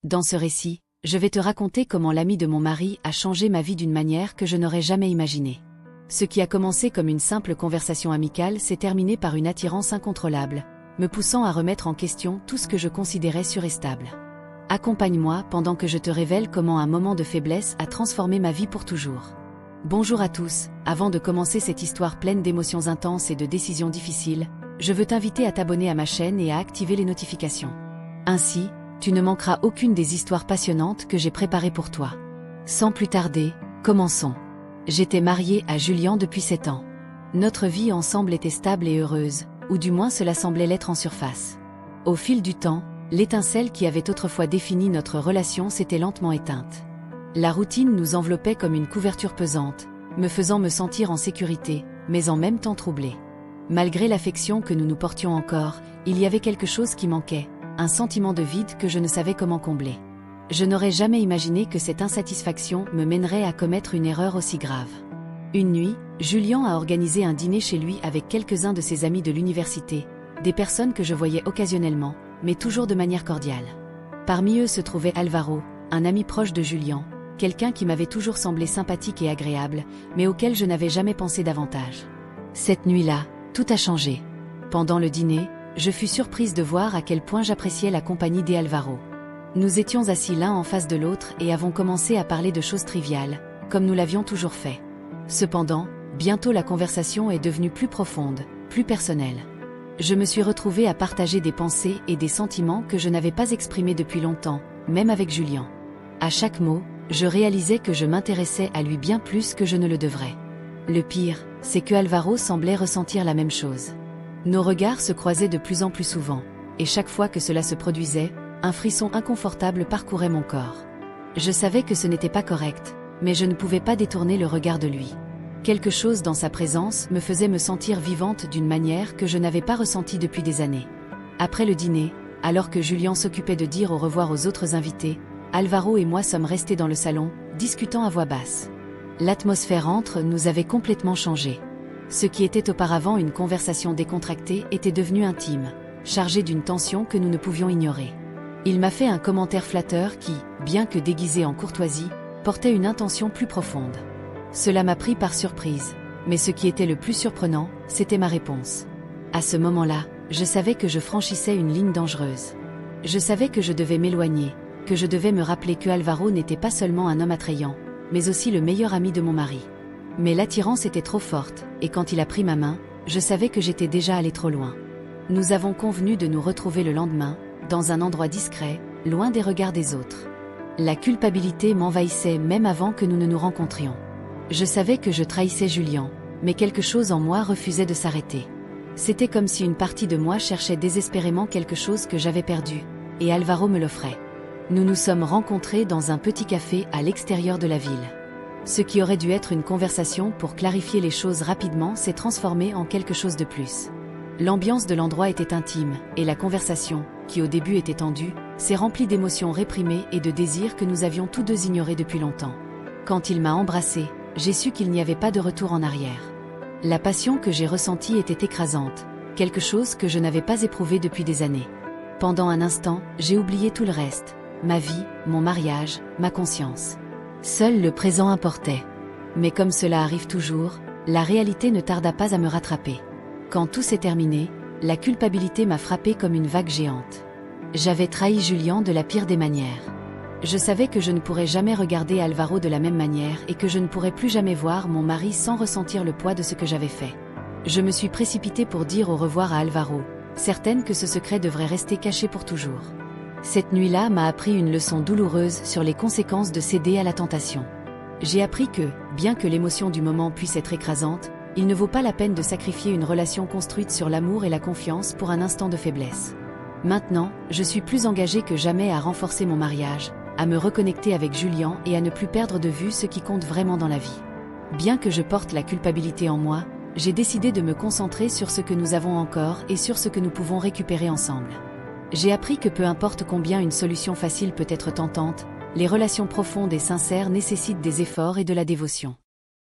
Dans ce récit, je vais te raconter comment l'ami de mon mari a changé ma vie d'une manière que je n'aurais jamais imaginée. Ce qui a commencé comme une simple conversation amicale s'est terminé par une attirance incontrôlable, me poussant à remettre en question tout ce que je considérais sûr et stable. Accompagne-moi pendant que je te révèle comment un moment de faiblesse a transformé ma vie pour toujours. Bonjour à tous, avant de commencer cette histoire pleine d'émotions intenses et de décisions difficiles, je veux t'inviter à t'abonner à ma chaîne et à activer les notifications. Ainsi, tu ne manqueras aucune des histoires passionnantes que j'ai préparées pour toi. Sans plus tarder, commençons. J'étais mariée à Julien depuis 7 ans. Notre vie ensemble était stable et heureuse, ou du moins cela semblait l'être en surface. Au fil du temps, l'étincelle qui avait autrefois défini notre relation s'était lentement éteinte. La routine nous enveloppait comme une couverture pesante, me faisant me sentir en sécurité, mais en même temps troublée. Malgré l'affection que nous nous portions encore, il y avait quelque chose qui manquait, un sentiment de vide que je ne savais comment combler. Je n'aurais jamais imaginé que cette insatisfaction me mènerait à commettre une erreur aussi grave. Une nuit, Julien a organisé un dîner chez lui avec quelques-uns de ses amis de l'université, des personnes que je voyais occasionnellement, mais toujours de manière cordiale. Parmi eux se trouvait Alvaro, un ami proche de Julien, quelqu'un qui m'avait toujours semblé sympathique et agréable, mais auquel je n'avais jamais pensé davantage. Cette nuit-là, tout a changé. Pendant le dîner, je fus surprise de voir à quel point j'appréciais la compagnie d'Alvaro. Nous étions assis l'un en face de l'autre et avons commencé à parler de choses triviales, comme nous l'avions toujours fait. Cependant, bientôt la conversation est devenue plus profonde, plus personnelle. Je me suis retrouvée à partager des pensées et des sentiments que je n'avais pas exprimés depuis longtemps, même avec Julien. À chaque mot, je réalisais que je m'intéressais à lui bien plus que je ne le devrais. Le pire, c'est que Alvaro semblait ressentir la même chose. Nos regards se croisaient de plus en plus souvent, et chaque fois que cela se produisait, un frisson inconfortable parcourait mon corps. Je savais que ce n'était pas correct, mais je ne pouvais pas détourner le regard de lui. Quelque chose dans sa présence me faisait me sentir vivante d'une manière que je n'avais pas ressentie depuis des années. Après le dîner, alors que Julien s'occupait de dire au revoir aux autres invités, Alvaro et moi sommes restés dans le salon, discutant à voix basse. L'atmosphère entre nous avait complètement changé. Ce qui était auparavant une conversation décontractée était devenu intime, chargé d'une tension que nous ne pouvions ignorer. Il m'a fait un commentaire flatteur qui, bien que déguisé en courtoisie, portait une intention plus profonde. Cela m'a pris par surprise, mais ce qui était le plus surprenant, c'était ma réponse. À ce moment-là, je savais que je franchissais une ligne dangereuse. Je savais que je devais m'éloigner, que je devais me rappeler que Alvaro n'était pas seulement un homme attrayant, mais aussi le meilleur ami de mon mari. Mais l'attirance était trop forte, et quand il a pris ma main, je savais que j'étais déjà allé trop loin. Nous avons convenu de nous retrouver le lendemain, dans un endroit discret, loin des regards des autres. La culpabilité m'envahissait même avant que nous ne nous rencontrions. Je savais que je trahissais Julien, mais quelque chose en moi refusait de s'arrêter. C'était comme si une partie de moi cherchait désespérément quelque chose que j'avais perdu, et Alvaro me l'offrait. Nous nous sommes rencontrés dans un petit café à l'extérieur de la ville. Ce qui aurait dû être une conversation pour clarifier les choses rapidement s'est transformé en quelque chose de plus. L'ambiance de l'endroit était intime, et la conversation, qui au début était tendue, s'est remplie d'émotions réprimées et de désirs que nous avions tous deux ignorés depuis longtemps. Quand il m'a embrassée, j'ai su qu'il n'y avait pas de retour en arrière. La passion que j'ai ressentie était écrasante, quelque chose que je n'avais pas éprouvé depuis des années. Pendant un instant, j'ai oublié tout le reste, ma vie, mon mariage, ma conscience. Seul le présent importait. Mais comme cela arrive toujours, la réalité ne tarda pas à me rattraper. Quand tout s'est terminé, la culpabilité m'a frappée comme une vague géante. J'avais trahi Julien de la pire des manières. Je savais que je ne pourrais jamais regarder Alvaro de la même manière et que je ne pourrais plus jamais voir mon mari sans ressentir le poids de ce que j'avais fait. Je me suis précipitée pour dire au revoir à Alvaro, certaine que ce secret devrait rester caché pour toujours. Cette nuit-là m'a appris une leçon douloureuse sur les conséquences de céder à la tentation. J'ai appris que, bien que l'émotion du moment puisse être écrasante, il ne vaut pas la peine de sacrifier une relation construite sur l'amour et la confiance pour un instant de faiblesse. Maintenant, je suis plus engagée que jamais à renforcer mon mariage, à me reconnecter avec Julien et à ne plus perdre de vue ce qui compte vraiment dans la vie. Bien que je porte la culpabilité en moi, j'ai décidé de me concentrer sur ce que nous avons encore et sur ce que nous pouvons récupérer ensemble. J'ai appris que peu importe combien une solution facile peut être tentante, les relations profondes et sincères nécessitent des efforts et de la dévotion.